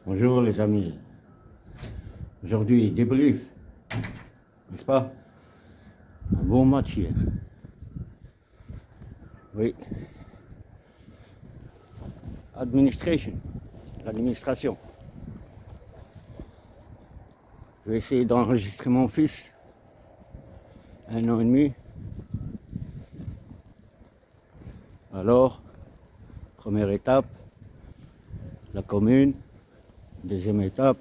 Bonjour les amis. Aujourd'hui, débrief, n'est-ce pas? Un bon match hier. Oui. L'administration. Je vais essayer d'enregistrer mon fils, 1 an et demi. Alors, première étape, la commune. Deuxième étape,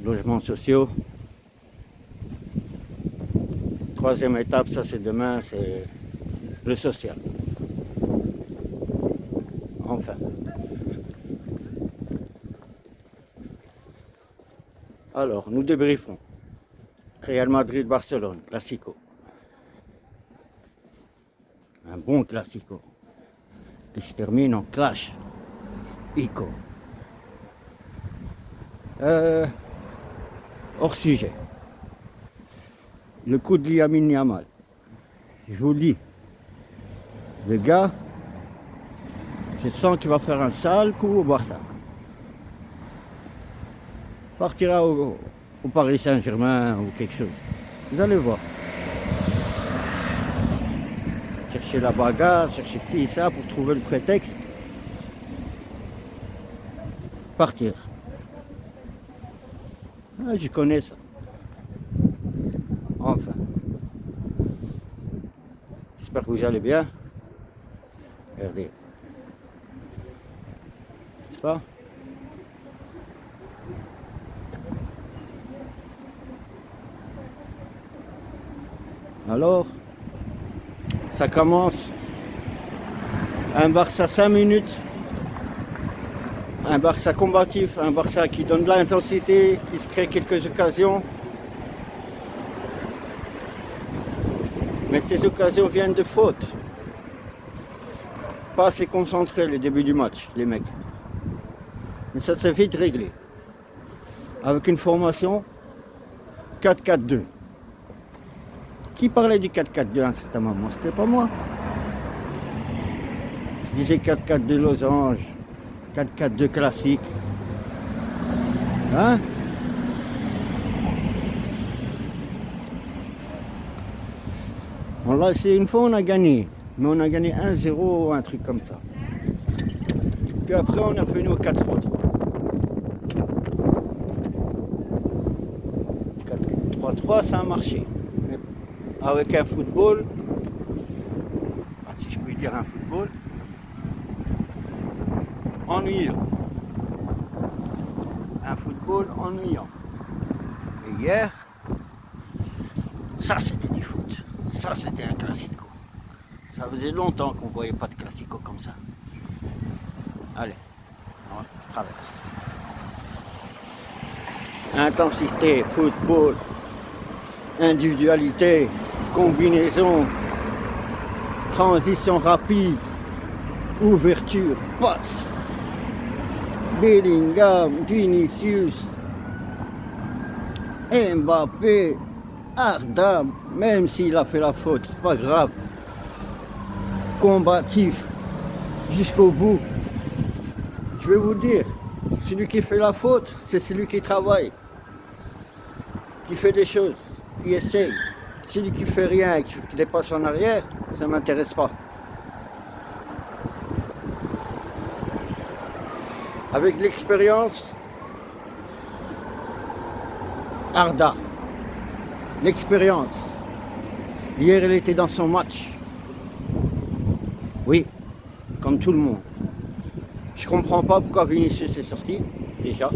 logements sociaux. Troisième étape, ça c'est demain, c'est le social. Enfin. Alors, nous débriefons. Real Madrid-Barcelone, classico. Un bon classico qui se termine en clash. Ico. Hors sujet. Le coup de Lamine Yamal. Je vous le dis. Le gars, je sens qu'il va faire un sale coup au Barça. Partira au Paris Saint-Germain ou quelque chose. Vous allez voir. Chercher la bagarre, chercher ci et ça pour trouver le prétexte. Partir. Ah, je connais ça. Enfin. J'espère que vous allez bien. Regardez. N'est-ce pas? Alors, ça commence. Un Barça 5 minutes. Un Barça combatif, un Barça qui donne de l'intensité, qui se crée quelques occasions. Mais ces occasions viennent de fautes. Pas assez concentrés le début du match, les mecs. Mais ça s'est vite réglé. Avec une formation 4-4-2. Qui parlait du 4-4-2 à un certain moment? C'était pas moi. Je disais 4-4-2 losange. 4-4-2 classique. Hein? On l'a essayé une fois, on a gagné. Mais on a gagné 1-0, un truc comme ça. Puis après, on est revenu au 4-3-3. 4-3-3, ça a marché. Mais avec un football, si je puis dire un football, ennuyant. Un football ennuyant. Et hier, ça c'était du foot. Ça c'était un classico. Ça faisait longtemps qu'on ne voyait pas de classico comme ça. Allez, on traverse. Intensité, football, individualité, combinaison, transition rapide, ouverture, passe. Bellingham, Vinicius, Mbappé, Arda, même s'il a fait la faute, c'est pas grave. Combatif, jusqu'au bout. Je vais vous dire, celui qui fait la faute, c'est celui qui travaille, qui fait des choses, qui essaye. Celui qui fait rien, qui dépasse en arrière, ça ne m'intéresse pas. Avec l'expérience, Arda, l'expérience. Hier, elle était dans son match. Oui, comme tout le monde. Je comprends pas pourquoi Vinicius est sorti, déjà.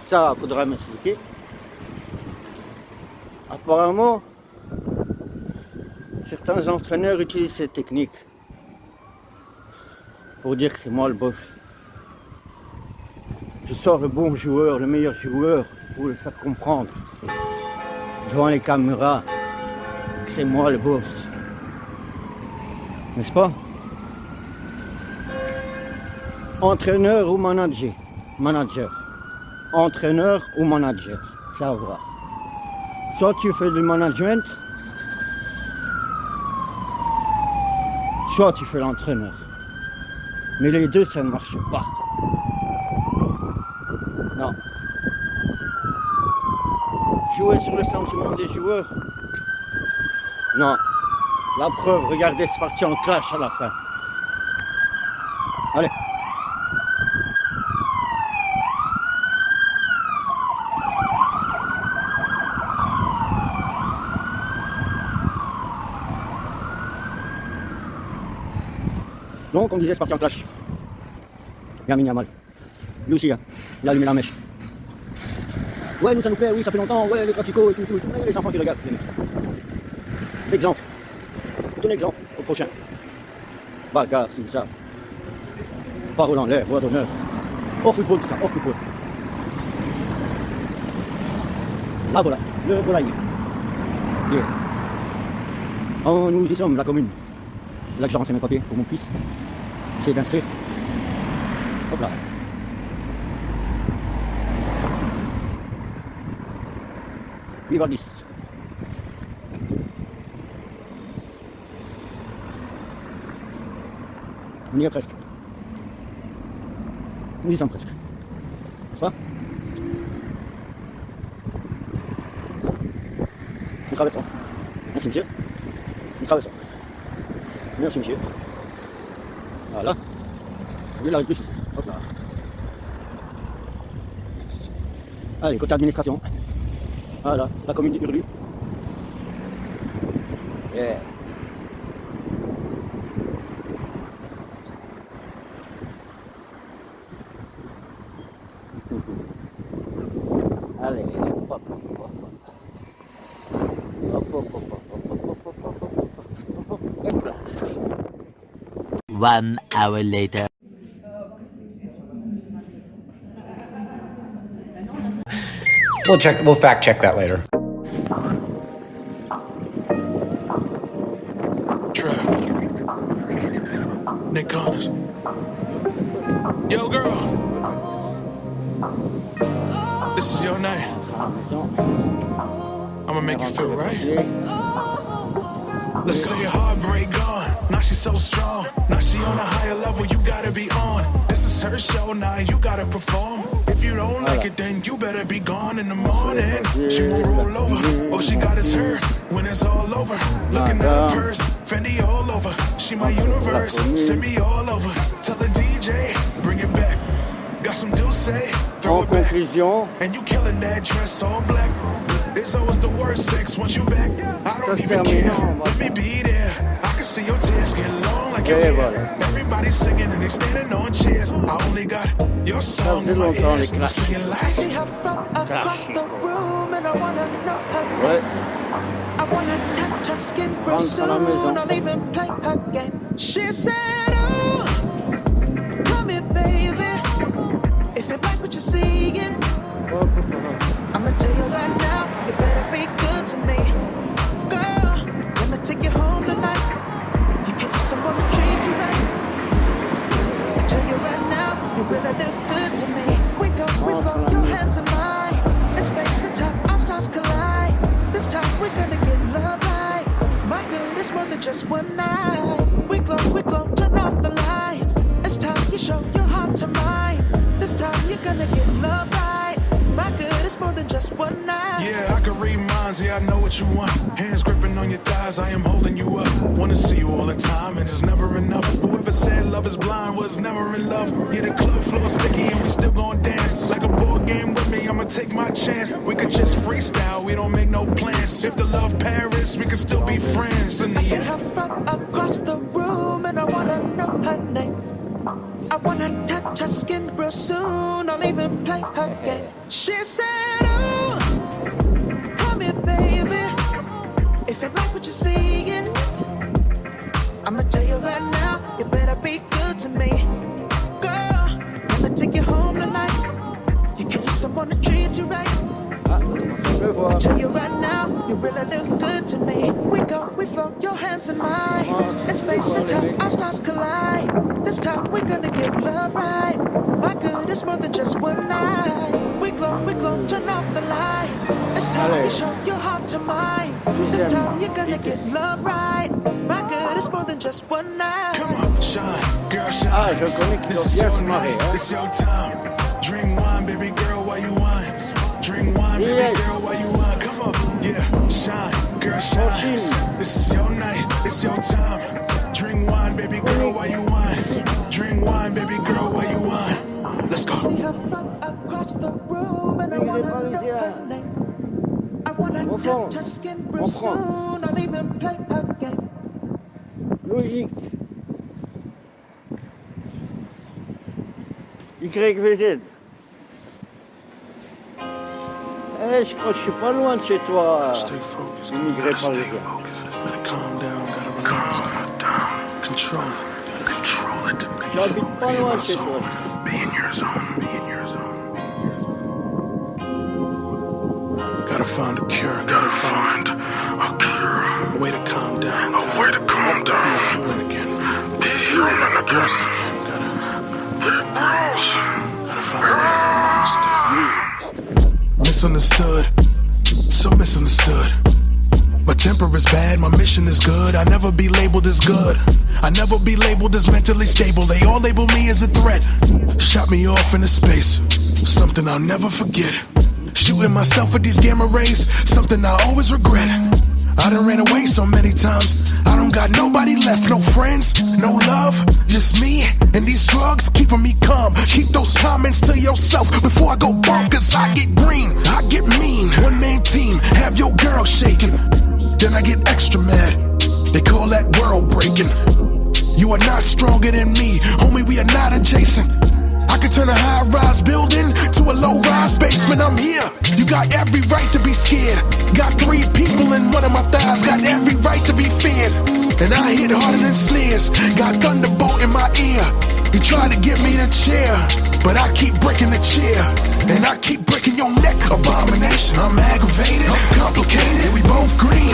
Ça, faudra m'expliquer. Apparemment, certains entraîneurs utilisent cette technique pour dire que c'est moi le boss. Je sors le bon joueur, le meilleur joueur, pour le faire comprendre devant les caméras que c'est moi le boss. N'est-ce pas? Entraîneur ou manager? Manager. Entraîneur ou manager? Ça va. Soit tu fais du management, Soit tu fais l'entraîneur. Mais les deux, ça ne marche pas. Non. Jouer sur le sentiment des joueurs. Non. La preuve, regardez, c'est parti en clash à la fin. Allez. Donc on disait c'est parti en clash. Yamin Yamal. Lui aussi, hein, il a allumé la mèche. Ouais, nous ça nous plaît, oui, ça fait longtemps, ouais, les classicos et tout, tout. Mais les enfants qui regardent, les mecs. L'exemple. Ton exemple au prochain. Bagarre, c'est ça. Parole en l'air, voix d'honneur. Hors football, tout ça, hors football. Là voilà, le volaille. Yeah. Oh, nous y sommes, la commune. C'est là que j'ai rentré mes papiers pour mon fils. Essayer d'inscrire. Hop là. Vive Aldis. On y est presque. Nous y sommes presque. N'est-ce pas? Nous traversons. Merci monsieur. Nous traversons. Merci monsieur. Voilà. Lui, il arrive plus. Hop là. Allez, côté administration. Voilà, la commune du Hurlu. Yeah. Allez, hop, hop, hop. Hop, hop, hop, hop, hop, hop, hop, hop, hop, là. 1 hour later. We'll fact check that later. Trev. Nick Connors. Yo, girl. This is your night. I'ma make you feel right. Let's say your heartbreak gone. Now she's so strong. Now she on a higher level, you gotta be on. This is her show, now you gotta perform. If you don't like it, then you better be gone in the morning. She won't roll over. All she got is her. When it's all over, looking at her purse, Fendi all over. She my universe, send me all over. Tell the DJ, bring it back. Got some Douce, throw it back. And you killing that dress all black. It's always the worst sex once you back. I don't even care. Let me be there. I can see your tears get long like your hair. Everybody's singing and they standing on chairs. I only got your song in my ears. I'm singing like. I see her from across the room and I wanna know her name. I wanna touch her skin real soon. I'll even play her game. She said, "Ooh, come here, baby. If you like what you're seeing, I'ma tell you right now, you better be good to me. Girl, let me take you home tonight. You can't have someone to treat you right. I tell you right now, you really look good to me. We flow, your hands in mine. In space and time, our stars collide. This time we're gonna get love right. My good, it's more than just one night. We glow, turn off the lights. It's time you show your heart to mine. This time you're gonna get love right. My good, it's more than just one night. Yeah, I can read minds, yeah, I know what you want. Hands gripping on your thighs, I am holding you up. Wanna see you all the time, and it's never enough. Whoever said love is blind was never in love. Yeah, the club floor sticky, and we still gon' dance. Like a board game with me, I'ma take my chance. We could just freestyle, we don't make no plans. If the love Paris, we could still be friends in the I see end. her from across the room, and I wanna know her name. I wanna touch her skin real soon. I'll even play her game. She said, "Ooh, come here, baby. If you like what you're seeing, I'ma tell you right now, you better be good to me. Girl, let me take you home tonight. You can use someone to treat you right. I tell you right now, you really look good to me. We flow, your hands in mine. In space and time, our stars collide. This time we're gonna get love right. My good, it's more than just one night. We glow, turn off the lights. It's time you show your heart to mine. This time you're gonna get love right. My good, it's more than just one night. Come on, shine, girl, shine. Ah, je connais qui doit bien se marrer. Hein. It's your time. Drink wine, baby girl, while you wine. Drink wine, baby Yes. girl, while you wine. Come on, yeah, shine, girl, shine. This is your night, it's your time. Drink wine, baby girl, while you wine. Drink wine, baby girl, while you wine. Let's go. See her from across the room, and I wanna know her name. I wanna touch her skin real soon, not even play her game. Logique. YVZ. Eh, je crois que je suis pas loin de chez toi. Stay focused. Immigré parisien. Gotta calm down, gotta relax, gotta control it. J'habite pas loin de chez toi. Be in your zone, be in your zone. Gotta find a cure, gotta find a cure. A way to calm down, a way to calm down. Be a human again, be human again. Once again, gotta find a way for them to understand. Misunderstood, so misunderstood. My temper is bad, my mission is good. I never be labeled as good. I never be labeled as mentally stable. They all label me as a threat. Shot me off into space, something I'll never forget. Shooting myself with these gamma rays, something I always regret. I done ran away so many times, I don't got nobody left. No friends, no love, just me and these drugs keeping me calm. Keep those comments to yourself before I go bonkers. I get green, I get mean. One man team, have your girl shaking. Then I get extra mad, they call that world breaking. You are not stronger than me, homie, we are not adjacent. I could turn a high-rise building to a low-rise basement. I'm here, you got every right to be scared. Got 3 people in one of my thighs, got every right to be feared. And I hit harder than snares, got thunderbolt in my ear. You tried to give me the chair, but I keep breaking the chair. And I keep breaking your neck, abomination. I'm aggravated, I'm complicated, we both green.